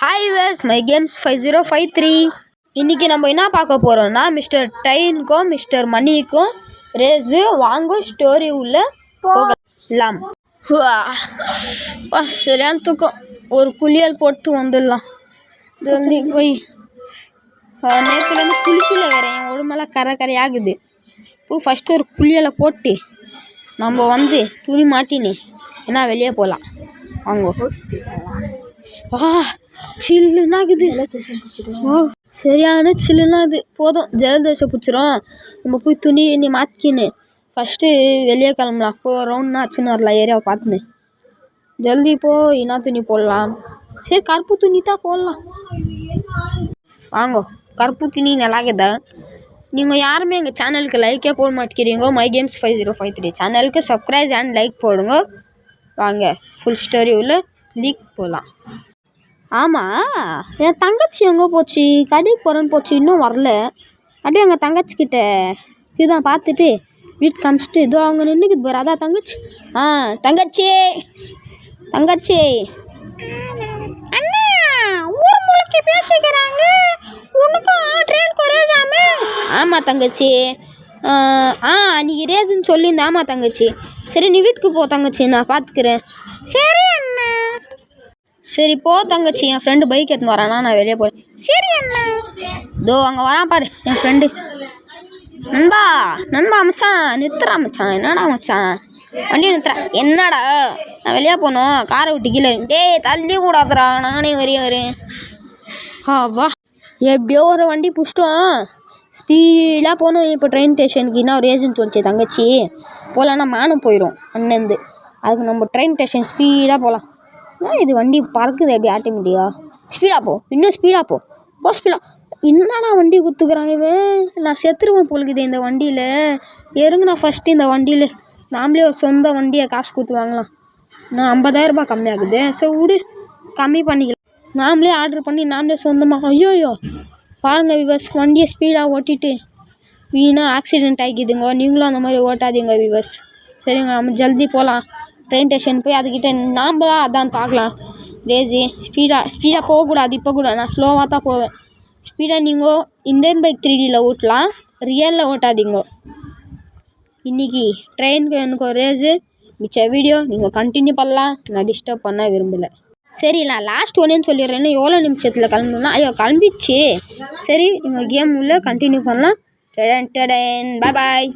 Hi ways my games 5053. இன்றைக்கி நம்ம என்ன பார்க்க போகிறோம்னா மிஸ்டர் ட்ரெயினுக்கும் மிஸ்டர் மணிக்கும் ரேஸு வாங்க ஸ்டோரி உள்ள போகலாம். சரியான தூக்கம், ஒரு குளியல் போட்டு வந்துடலாம். இது வந்து போய் நேற்றுலேருந்து குளிக்கல வேறு, என் உடம்பெல்லாம் கரை ஆகுது. இப்போ ஃபஸ்ட்டு ஒரு குளியலை போட்டு நம்ம வந்து துணி மாட்டினு ஏன்னா வெளியே போகலாம். வாங்க. சில்லுன்னா இருக்குது. சரியான சில்லுன்னா அது போதும், ஜலதோஷம் பிடிச்சிரும். நம்ம போய் துணி மாற்றிக்கின்னு ஃபஸ்ட்டு வெளியே கிளம்பலாம். அப்போ ரவுண்ட்னா ஆச்சுன்னு வரலாம் ஏரியாவை பார்த்துன்னு. ஜல்தி போய் என்ன துணி போடலாம்? சரி, கருப்பு துணி தான் போடலாம். வாங்க, கருப்பு துணி நல்லாக்குதா? நீங்கள் யாருமே எங்கள் சேனலுக்கு லைக்கே போட மாட்டேங்கிறீங்க. மை கேம்ஸ் 5053 சேனலுக்கு சப்ஸ்கிரைப் அண்ட் லைக் போடுங்க. வாங்க ஃபுல் ஸ்டோரி உள்ள லீக் போகலாம். ஆமாம், என் தங்கச்சி எங்கே போச்சு? கடைக்கு போகிறேன்னு போச்சு, இன்னும் வரல. அப்படியே எங்கள் தங்கச்சிக்கிட்ட இதுதான் பார்த்துட்டு வீட்டுக்கு காமிச்சிட்டு இதோ அவங்க நின்றுக்குது பாரு, அதான் தங்கச்சி. தங்கச்சி தங்கச்சி அண்ணா ஊர் முழுக்க பேசிக்கிறாங்க, உனக்கும் ட்ரெயின் குறையாமே. ஆமாம் தங்கச்சி, நீ ரேஸுன்னு சொல்லியிருந்தேன். ஆமாம் தங்கச்சி. சரி, நீ வீட்டுக்கு போ தங்கச்சி, நான் பார்த்துக்கிறேன். சரி அண்ணா. சரி போ தங்கச்சி, என் ஃப்ரெண்டு பைக் எடுத்துன்னு வரானா, நான் வெளியே போகிறேன். சரி அண்ணா. இதோ அங்கே வரான் பாரு என் ஃப்ரெண்டு. நண்பா மச்சான், நிறுத்துறா மச்சான். என்னடா மச்சான் வண்டி நிறுத்துறா? என்னடா, நான் வெளியே போகணும், காரை விட்டு கீழே. டேய் தள்ளி கூடாதுடா, நானே வரேன். வா, எப்படியோ ஒரு வண்டி பிடிச்சிட்டோம். ஸ்பீடாக போகணும். இப்போ ட்ரெயின் ஸ்டேஷனுக்கு என்ன ஒரு ஏஜென்ட் வந்துச்சு தங்கச்சி. போகலான்னா மானம் போயிடும் அண்ணேந்து. அதுக்கு நம்ம ட்ரெயின் ஸ்டேஷன் ஸ்பீடாக போகலாம். இது வண்டி பறக்குது எப்படி ஆட்டோமேட்டிக்காக. ஸ்பீடாக போ, இன்னும் ஸ்பீடாக போ ஸ்பீடாக. என்னடா வண்டி குத்துக்கிறான் இவன், நான் செத்துருவேன் பொழுகுது இந்த வண்டியில். நான் ஃபஸ்ட்டு இந்த வண்டியில் நாமளே ஒரு சொந்த வண்டியை காசு கொடுத்து வாங்கலாம். நான் 50,000 ரூபாய் கம்மியாகுது. ஸோ விடு, கம்மி பண்ணிக்கலாம். நாமளே ஆர்டர் பண்ணி நாமளே சொந்தமாக. ஐயோயோ பாருங்கள் விவர்ஸ், வண்டியை ஸ்பீடாக ஓட்டிட்டு வீணாக ஆக்சிடெண்ட் ஆகிக்குதுங்க. நீங்களும் அந்த மாதிரி ஓட்டாதீங்க விவர்ஸ். சரிங்க, நம்ம ஜல்தி போகலாம் ட்ரெயின் ஸ்டேஷன் போய். அதுக்கிட்ட நாம் தான் அதான் பார்க்கலாம். ரேஸு ஸ்பீடாக போகக்கூடாது. இப்போ கூட நான் ஸ்லோவாக தான் போவேன். ஸ்பீடாக நீங்கள் இந்தியன் பைக் 3Dயில் ஓட்டலாம், ரியலில் ஓட்டாதீங்க. இன்றைக்கி ட்ரெயினுக்கு எனக்கு ஒரு ரேஸு. மிச்ச வீடியோ நீங்கள் கண்டினியூ பண்ணலாம், நான் டிஸ்டர்ப் பண்ண விரும்பலை. சரி, நான் லாஸ்ட் ஒன்னேன்னு சொல்லிடுறேன். எவ்வளோ நிமிஷத்தில் கிளம்பணும்னா? ஐயோ கிளம்பிடுச்சு. சரி, நீங்கள் கேம் உள்ள கண்டினியூ பண்ணலாம். பாய்.